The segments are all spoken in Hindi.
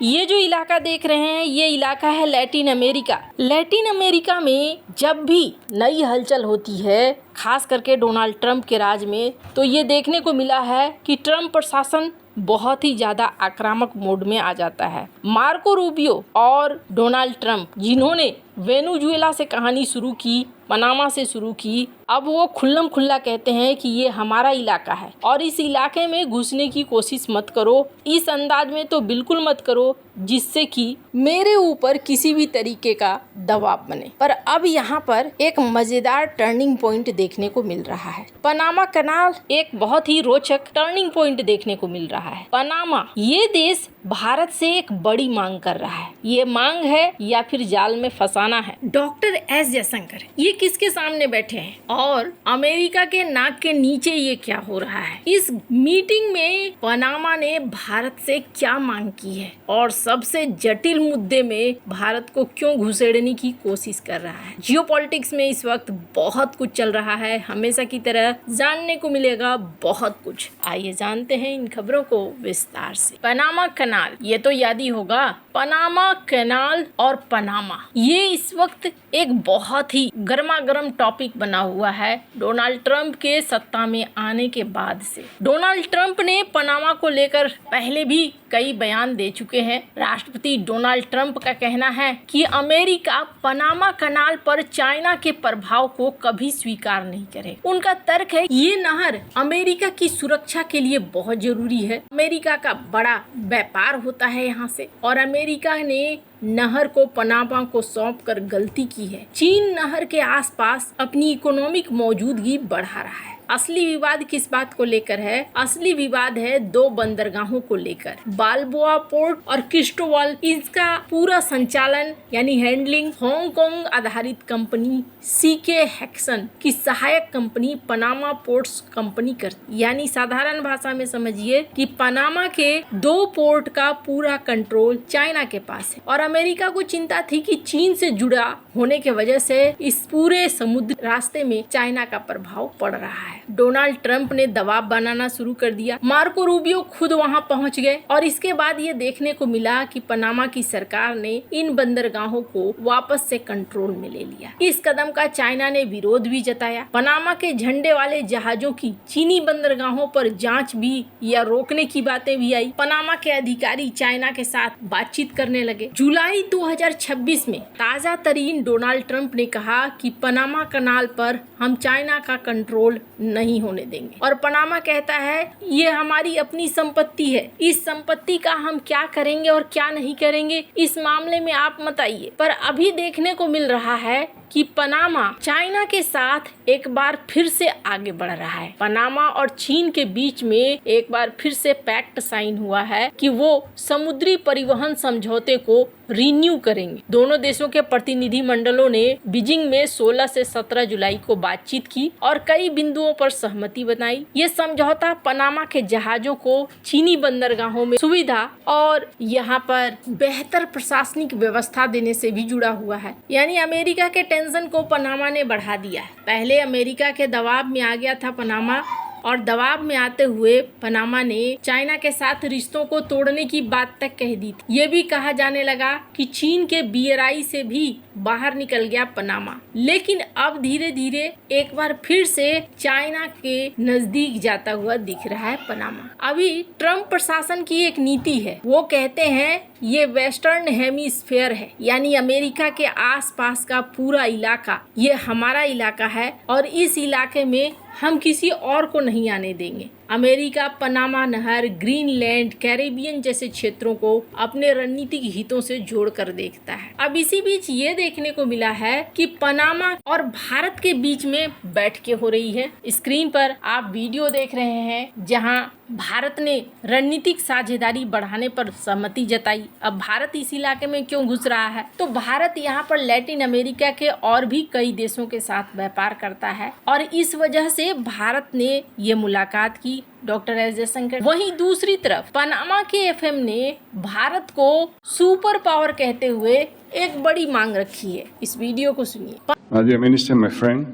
ये जो इलाका देख रहे हैं ये इलाका है लैटिन अमेरिका। लैटिन अमेरिका में जब भी नई हलचल होती है, खास करके डोनाल्ड ट्रंप के राज में, तो ये देखने को मिला है कि ट्रंप प्रशासन बहुत ही ज़्यादा आक्रामक मोड में आ जाता है। मार्को रूबियो और डोनाल्ड ट्रंप जिन्होंने वेनेजुएला से कहानी शुरू की, पनामा से शुरू की, अब वो खुल्लम खुल्ला कहते हैं कि ये हमारा इलाका है और इस इलाके में घुसने की कोशिश मत करो, इस अंदाज में तो बिल्कुल मत करो जिससे कि मेरे ऊपर किसी भी तरीके का दबाव बने। पर अब यहाँ पर एक मजेदार टर्निंग पॉइंट देखने को मिल रहा है। पनामा कनाल एक बहुत ही रोचक टर्निंग पॉइंट देखने को मिल रहा है। पनामा ये देश भारत से एक बड़ी मांग कर रहा है। ये मांग है या फिर जाल में फंसाना है। डॉक्टर एस जयशंकर ये किसके सामने बैठे हैं और अमेरिका के नाक के नीचे ये क्या हो रहा है? इस मीटिंग में पनामा ने भारत से क्या मांग की है और सबसे जटिल मुद्दे में भारत को क्यों घुसेड़ने की कोशिश कर रहा है? जियोपॉलिटिक्स में इस वक्त बहुत कुछ चल रहा है, हमेशा की तरह जानने को मिलेगा बहुत कुछ। आइए जानते हैं इन खबरों को विस्तार से। पनामा कनाल, ये तो याद ही होगा, पनामा कनाल और पनामा ये इस वक्त एक बहुत ही गर्मा गर्म टॉपिक बना हुआ है डोनाल्ड ट्रंप के सत्ता में आने के बाद से। डोनाल्ड ट्रंप ने पनामा को लेकर पहले भी कई बयान दे चुके हैं। राष्ट्रपति डोनाल्ड ट्रंप का कहना है कि अमेरिका पनामा कनाल पर चाइना के प्रभाव को कभी स्वीकार नहीं करे। उनका तर्क है ये नहर अमेरिका की सुरक्षा के लिए बहुत जरूरी है। अमेरिका का बड़ा व्यापार होता है यहाँ से और अमेरिका ने नहर को पनामा को सौंप कर गलती की है। चीन नहर के आसपास अपनी इकोनॉमिक मौजूदगी बढ़ा रहा है। असली विवाद किस बात को लेकर है? असली विवाद है दो बंदरगाहों को लेकर, बालबोआ पोर्ट और क्रिस्टोवल। इसका पूरा संचालन यानी हैंडलिंग हांगकांग आधारित कंपनी सीके हेक्सन की सहायक कंपनी पनामा पोर्ट्स कंपनी करती। यानी साधारण भाषा में समझिए कि पनामा के दो पोर्ट का पूरा कंट्रोल चाइना के पास है और अमेरिका को चिंता थी कि चीन से जुड़ा होने के वजह से इस पूरे समुद्र रास्ते में चाइना का प्रभाव पड़ रहा है। डोनाल्ड ट्रंप ने दबाव बनाना शुरू कर दिया। मार्को रूबियो खुद वहां पहुंच गए और इसके बाद ये देखने को मिला कि पनामा की सरकार ने इन बंदरगाहों को वापस से कंट्रोल में ले लिया। इस कदम का चाइना ने विरोध भी जताया। पनामा के झंडे वाले जहाजों की चीनी बंदरगाहों पर जांच भी या रोकने की बातें भी आई। पनामा के अधिकारी चाइना के साथ बातचीत करने लगे। जुलाई 2026 में ताजा तरीन डोनाल्ड ट्रंप ने कहा कि पनामा कनाल पर हम चाइना का कंट्रोल नहीं होने देंगे और पनामा कहता है ये हमारी अपनी संपत्ति है, इस संपत्ति का हम क्या करेंगे और क्या नहीं करेंगे इस मामले में आप मत आइए। पर अभी देखने को मिल रहा है कि पनामा चाइना के साथ एक बार फिर से आगे बढ़ रहा है। पनामा और चीन के बीच में एक बार फिर से पैक्ट साइन हुआ है कि वो समुद्री परिवहन समझौते को रिन्यू करेंगे। दोनों देशों के प्रतिनिधि मंडलों ने बीजिंग में 16 से 17 जुलाई को बातचीत की और कई बिंदुओं पर सहमति बनाई। ये समझौता पनामा के जहाजों को चीनी बंदरगाहों में सुविधा और यहाँ पर बेहतर प्रशासनिक व्यवस्था देने से भी जुड़ा हुआ है। यानी अमेरिका के टेंशन को पनामा ने बढ़ा दिया है। पहले अमेरिका के दबाव में आ गया था पनामा और दबाव में आते हुए पनामा ने चाइना के साथ रिश्तों को तोड़ने की बात तक कह दी थी। ये भी कहा जाने लगा कि चीन के BRI से भी बाहर निकल गया पनामा। लेकिन अब धीरे धीरे एक बार फिर से चाइना के नजदीक जाता हुआ दिख रहा है पनामा। अभी ट्रंप प्रशासन की एक नीति है, वो कहते हैं ये वेस्टर्न हेमिस्फीयर है, यानी अमेरिका के आसपास का पूरा इलाका ये हमारा इलाका है और इस इलाके में हम किसी और को नहीं आने देंगे। अमेरिका पनामा नहर, ग्रीनलैंड, कैरेबियन जैसे क्षेत्रों को अपने रणनीतिक हितों से जोड़कर देखता है। अब इसी बीच ये देखने को मिला है कि पनामा और भारत के बीच में बैठकें हो रही है। स्क्रीन पर आप वीडियो देख रहे हैं जहां भारत ने रणनीतिक साझेदारी बढ़ाने पर सहमति जताई। अब भारत इस इलाके में क्यों घुस रहा है? तो भारत यहाँ पर लैटिन अमेरिका के और भी कई देशों के साथ व्यापार करता है और इस वजह से भारत ने ये मुलाकात की डॉक्टर एस जयशंकर। वहीं दूसरी तरफ पनामा के FM ने भारत को सुपर पावर कहते हुए एक बड़ी मांग रखी है। इस वीडियो को सुनिए। Dear Minister, my friend,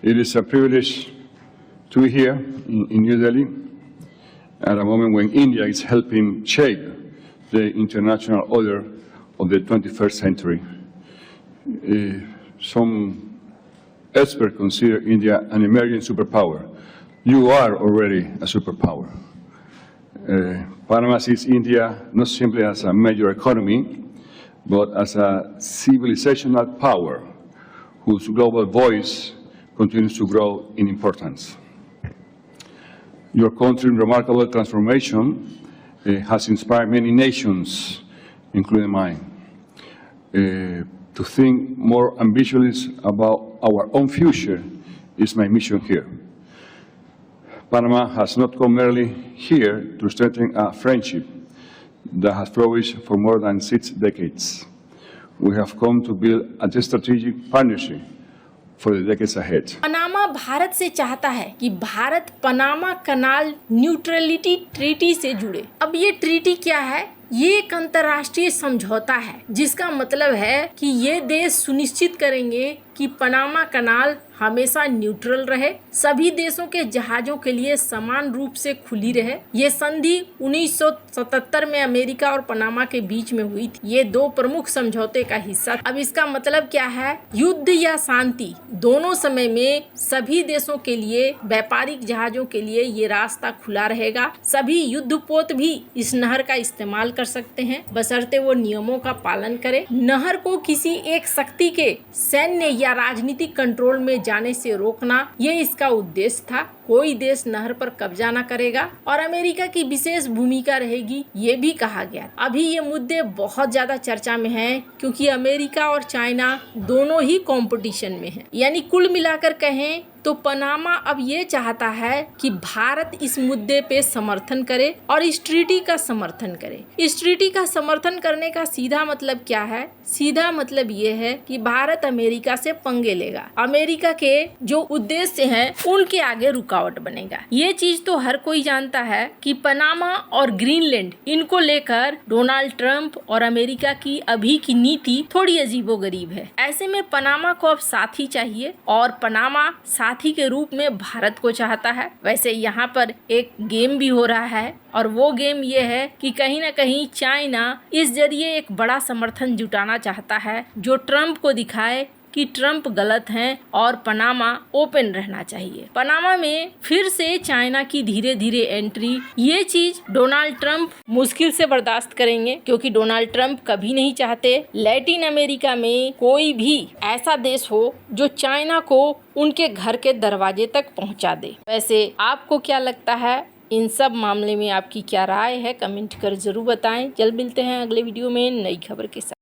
it is a privilege to be here in New Delhi at a moment when India is helping shape the international order of the 21st century. Some experts consider India an emerging superpower. You are already a superpower. Panama sees India not simply as a major economy, but as a civilizational power whose global voice continues to grow in importance. Your country's remarkable transformation has inspired many nations, including mine, to think more ambitiously about our own future is my mission here. Panama has not come merely here to strengthen a friendship that has flourished for more than 6 decades. We have come to build a strategic partnership for the decades ahead. Panama Bharat से चाहता है कि Bharat Panama canal neutrality treaty से जुड़े। अब ये ट्रीटी क्या है? ये एक अंतर्राष्ट्रीय समझौता है जिसका मतलब है कि ये देश सुनिश्चित करेंगे कि पनामा कनाल हमेशा न्यूट्रल रहे, सभी देशों के जहाजों के लिए समान रूप से खुली रहे। ये संधि 1977 में अमेरिका और पनामा के बीच में हुई थी। ये दो प्रमुख समझौते का हिस्सा। अब इसका मतलब क्या है? युद्ध या शांति दोनों समय में सभी देशों के लिए, व्यापारिक जहाजों के लिए ये रास्ता खुला रहेगा। सभी युद्धपोत भी इस नहर का इस्तेमाल कर सकते हैं, बशर्ते वो नियमों का पालन करें। नहर को किसी एक शक्ति के सैन्य या राजनीतिक कंट्रोल में जाने से रोकना, ये इसका उद्देश्य था। कोई देश नहर पर कब्जा न करेगा और अमेरिका की विशेष भूमिका रहेगी, ये भी कहा गया। अभी ये मुद्दे बहुत ज्यादा चर्चा में हैं क्योंकि अमेरिका और चाइना दोनों ही कंपटीशन में हैं। यानी कुल मिलाकर कहें तो पनामा अब ये चाहता है कि भारत इस मुद्दे पे समर्थन करे और इस ट्रीटी का समर्थन करे। इस ट्रीटी का समर्थन करने का सीधा मतलब क्या है? सीधा मतलब ये है कि भारत अमेरिका से पंगे लेगा, अमेरिका के जो उद्देश्य हैं उनके आगे रुकावट बनेगा। ये चीज तो हर कोई जानता है कि पनामा और ग्रीनलैंड, इनको लेकर डोनाल्ड ट्रंप और अमेरिका की अभी की नीति थोड़ी अजीबोगरीब है। ऐसे में पनामा को अब साथी चाहिए और पनामा साथी के रूप में भारत को चाहता है। वैसे यहाँ पर एक गेम भी हो रहा है और वो गेम ये है कि कहीं ना कहीं चाइना इस जरिए एक बड़ा समर्थन जुटाना चाहता है जो ट्रंप को दिखाए कि ट्रंप गलत हैं और पनामा ओपन रहना चाहिए। पनामा में फिर से चाइना की धीरे धीरे एंट्री, ये चीज डोनाल्ड ट्रंप मुश्किल से बर्दाश्त करेंगे क्योंकि डोनाल्ड ट्रंप कभी नहीं चाहते लैटिन अमेरिका में कोई भी ऐसा देश हो जो चाइना को उनके घर के दरवाजे तक पहुंचा दे। वैसे आपको क्या लगता है? इन सब मामले में आपकी क्या राय है? कमेंट कर जरूर बताएं। जल्द मिलते हैं अगले वीडियो में नई खबर के साथ।